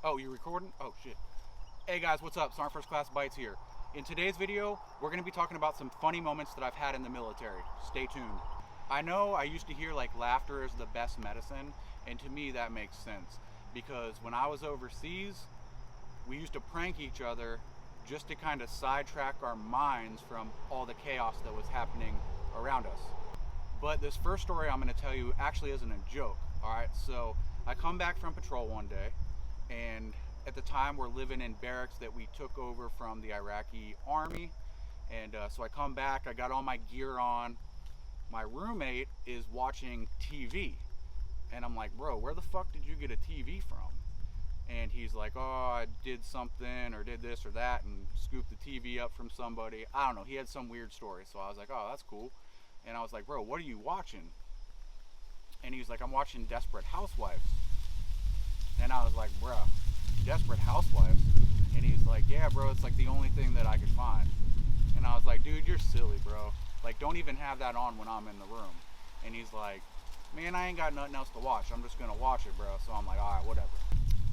Oh, you recording? Oh shit. Hey guys, what's up? Sergeant First Class Beitz here. In today's video, we're going to be talking about some funny moments that I've had in the military. Stay tuned. I know I used to hear like laughter is the best medicine, and to me that makes sense. Because when I was overseas, we used to prank each other just to kind of sidetrack our minds from all the chaos that was happening around us. But this first story I'm going to tell you actually isn't a joke. Alright, so I come back from patrol one day, and at the time we're living in barracks that we took over from the Iraqi army. And so I come back, I got all my gear on. My roommate is watching TV. And I'm like, bro, where the fuck did you get a TV from? And he's like, oh, I did something or did this or that and scooped the TV up from somebody. I don't know, he had some weird story. So I was like, oh, that's cool. And I was like, bro, what are you watching? And he was like, I'm watching Desperate Housewives. And I was like, bro, Desperate Housewives? And he's like, yeah, bro, it's like the only thing that I could find. And I was like, dude, you're silly, bro. Like, don't even have that on when I'm in the room. And he's like, man, I ain't got nothing else to watch. I'm just gonna watch it, bro. So I'm like, all right, whatever.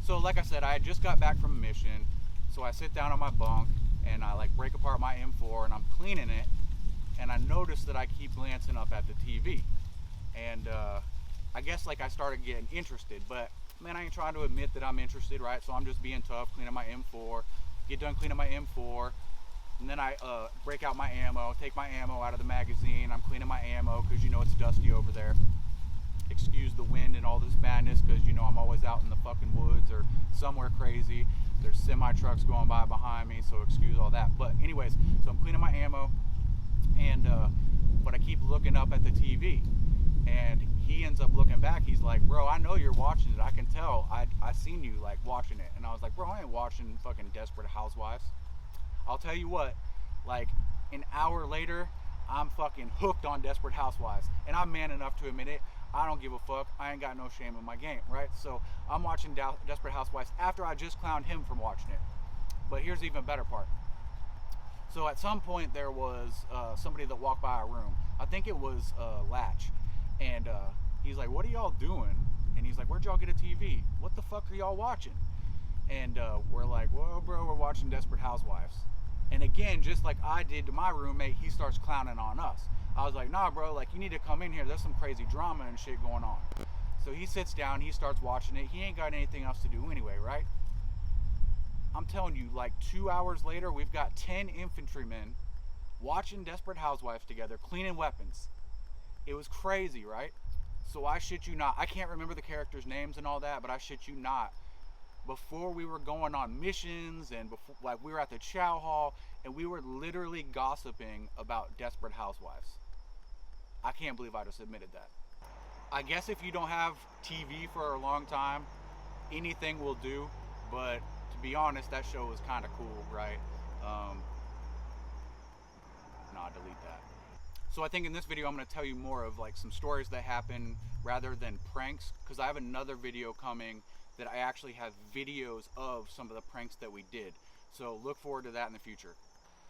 So like I said, I had just got back from a mission. So I sit down on my bunk and I like break apart my M4 and I'm cleaning it. And I notice that I keep glancing up at the TV. And I guess like I started getting interested, but man, I ain't trying to admit that I'm interested, right? So I'm just being tough, cleaning my M4, get done cleaning my M4, and then I break out my ammo, take my ammo out of the magazine. I'm cleaning my ammo because, you know, it's dusty over there. Excuse the wind and all this madness because, you know, I'm always out in the fucking woods or somewhere crazy. There's semi trucks going by behind me, so excuse all that. But anyways, so I'm cleaning my ammo, and but I keep looking up at the TV, and he ends up looking back. He's like, bro, I know you're watching it. I can tell. I seen you like watching it. And I was like, bro, I ain't watching fucking Desperate Housewives. I'll tell you what, like an hour later, I'm fucking hooked on Desperate Housewives. And I'm man enough to admit it. I don't give a fuck. I ain't got no shame in my game, right? So I'm watching Desperate Housewives after I just clowned him from watching it. But here's the even better part. So at some point there was somebody that walked by our room. I think it was Latch. And he's like, what are y'all doing? And he's like, where'd y'all get a TV? What the fuck are y'all watching? And we're like, well, bro, we're watching Desperate Housewives. And again, just like I did to my roommate, he starts clowning on us. I was like, nah, bro, like you need to come in here. There's some crazy drama and shit going on. So he sits down, he starts watching it. He ain't got anything else to do anyway, right? I'm telling you, like 2 hours later, we've got 10 infantrymen watching Desperate Housewives together, cleaning weapons. It was crazy, right? So I shit you not, I can't remember the characters' names and all that, but I shit you not, before we were going on missions and before, like we were at the chow hall and we were literally gossiping about Desperate Housewives. I can't believe I just admitted that. I guess if you don't have TV for a long time, anything will do, but to be honest, that show was kind of cool, right? Nah, delete that. So I think in this video I'm going to tell you more of like some stories that happen rather than pranks, because I have another video coming that I actually have videos of some of the pranks that we did. So look forward to that in the future.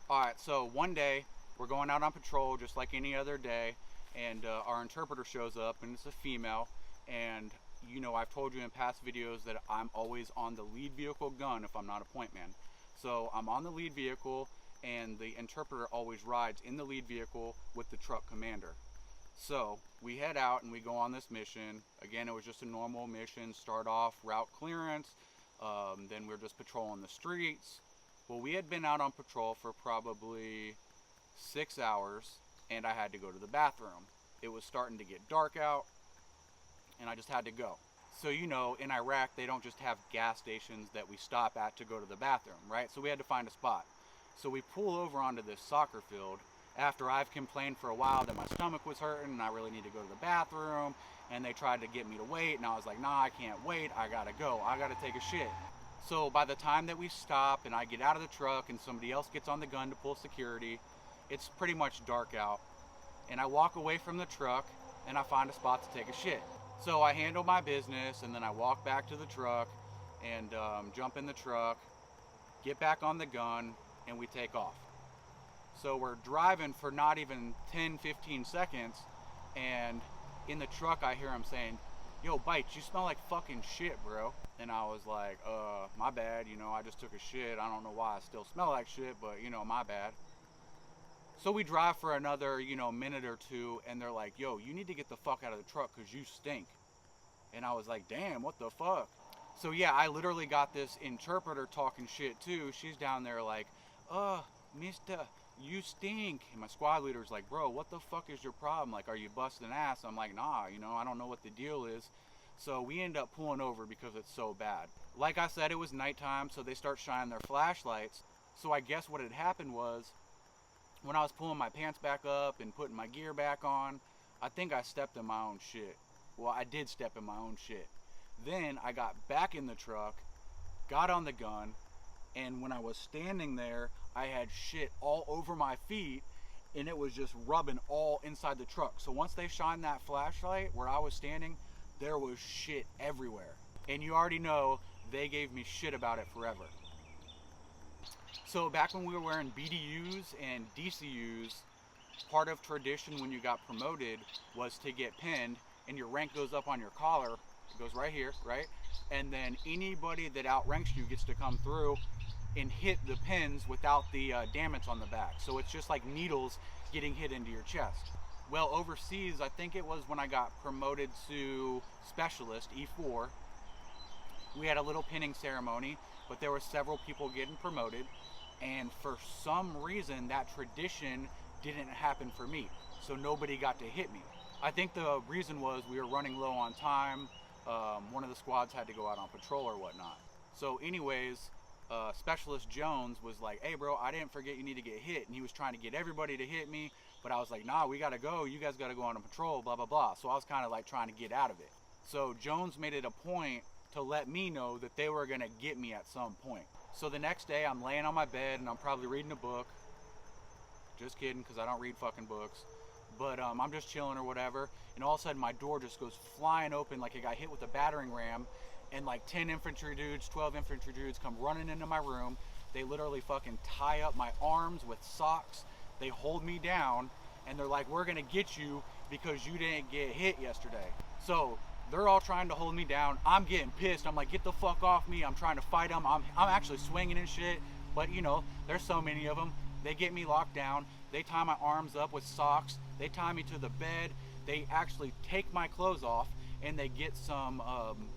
Alright, so one day we're going out on patrol just like any other day, and our interpreter shows up, and it's a female. And you know, I've told you in past videos that I'm always on the lead vehicle gun if I'm not a point man. So I'm on the lead vehicle, and the interpreter always rides in the lead vehicle with the truck commander. So we head out and we go on this mission. Again, it was just a normal mission. Start off route clearance, then we're just patrolling the streets. Well, we had been out on patrol for probably 6 hours, and I had to go to the bathroom. It was starting to get dark out, and I just had to go. So, you know, in Iraq, they don't just have gas stations that we stop at to go to the bathroom, right? So we had to find a spot. So we pull over onto this soccer field after I've complained for a while that my stomach was hurting and I really need to go to the bathroom, and they tried to get me to wait, and I was like, nah, I can't wait, I gotta go, I gotta take a shit. So by the time that we stop and I get out of the truck and somebody else gets on the gun to pull security, it's pretty much dark out, and I walk away from the truck and I find a spot to take a shit. So I handle my business, and then I walk back to the truck and jump in the truck, get back on the gun, and we take off. So we're driving for not even 10-15 seconds, and in the truck I hear him saying, yo, Beitz, you smell like fucking shit, bro. And I was like, my bad, you know, I just took a shit. I don't know why I still smell like shit, but, you know, my bad. So we drive for another, you know, minute or two, and they're like, yo, you need to get the fuck out of the truck because you stink. And I was like, damn, what the fuck? So yeah, I literally got this interpreter talking shit too. She's down there like, mister, you stink. And my squad leader's like, bro, what the fuck is your problem? Like, are you busting ass? I'm like, nah, you know, I don't know what the deal is. So we end up pulling over because it's so bad. Like I said, it was nighttime, so they start shining their flashlights. So I guess what had happened was, when I was pulling my pants back up and putting my gear back on, I think I stepped in my own shit. Well, I did step in my own shit. Then I got back in the truck, got on the gun, and when I was standing there, I had shit all over my feet, and it was just rubbing all inside the truck. So once they shined that flashlight where I was standing, there was shit everywhere. And you already know they gave me shit about it forever. So back when we were wearing BDUs and DCUs, part of tradition when you got promoted was to get pinned, and your rank goes up on your collar. It goes right here, right? And then anybody that outranks you gets to come through and hit the pins without the damage on the back. So it's just like needles getting hit into your chest. Well, overseas, I think it was when I got promoted to specialist, E4, we had a little pinning ceremony, but there were several people getting promoted, and for some reason that tradition didn't happen for me, so nobody got to hit me. I think the reason was we were running low on time. One of the squads had to go out on patrol or whatnot. So anyways, Specialist Jones was like, hey bro, I didn't forget you need to get hit, and he was trying to get everybody to hit me, but I was like, nah, we gotta go, you guys gotta go on a patrol, blah blah blah. So I was kind of like trying to get out of it. So Jones made it a point to let me know that they were gonna get me at some point. So the next day I'm laying on my bed and I'm probably reading a book. Just kidding, because I don't read fucking books. But I'm just chilling or whatever, and all of a sudden my door just goes flying open like it got hit with a battering ram, and like 10 infantry dudes, 12 infantry dudes come running into my room. They literally fucking tie up my arms with socks. They hold me down, and they're like, we're gonna get you because you didn't get hit yesterday. So they're all trying to hold me down. I'm getting pissed. I'm like, get the fuck off me. I'm trying to fight them. I'm actually swinging and shit, but you know, there's so many of them. They get me locked down. They tie my arms up with socks. They tie me to the bed. They actually take my clothes off, and they get some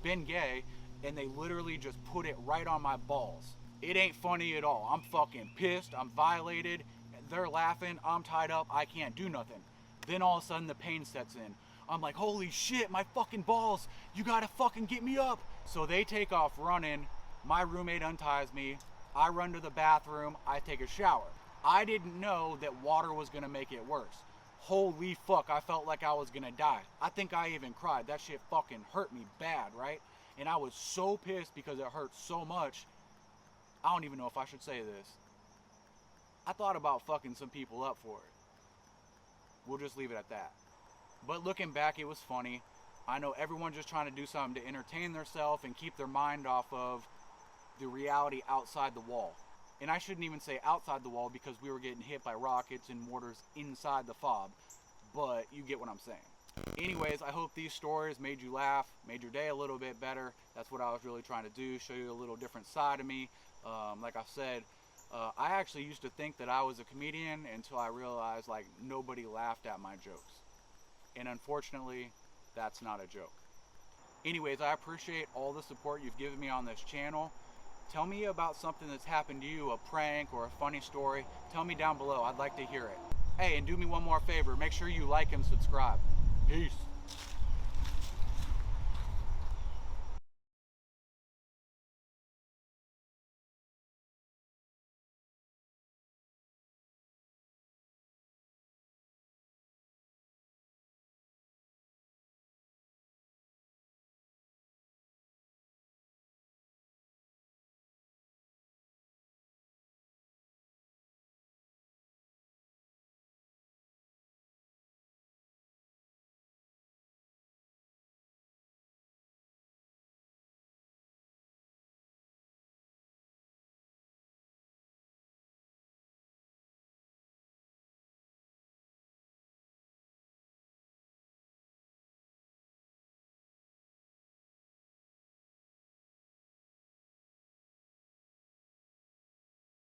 Bengay, and they literally just put it right on my balls. It ain't funny at all. I'm fucking pissed. I'm violated. They're laughing. I'm tied up. I can't do nothing. Then all of a sudden the pain sets in. I'm like, holy shit, my fucking balls. You gotta fucking get me up. So they take off running. My roommate unties me. I run to the bathroom. I take a shower. I didn't know that water was gonna make it worse. Holy fuck, I felt like I was gonna die. I think I even cried. That shit fucking hurt me bad, right? And I was so pissed because it hurt so much. I don't even know if I should say this. I thought about fucking some people up for it. We'll just leave it at that. But looking back, it was funny. I know everyone's just trying to do something to entertain themselves and keep their mind off of the reality outside the wall. And I shouldn't even say outside the wall because we were getting hit by rockets and mortars inside the fob. But you get what I'm saying. Anyways, I hope these stories made you laugh, made your day a little bit better. That's what I was really trying to do, show you a little different side of me. Like I said, I actually used to think that I was a comedian until I realized like nobody laughed at my jokes. And unfortunately, that's not a joke. Anyways, I appreciate all the support you've given me on this channel. Tell me about something that's happened to you, a prank or a funny story. Tell me down below. I'd like to hear it. Hey, and do me one more favor. Make sure you like and subscribe. Peace.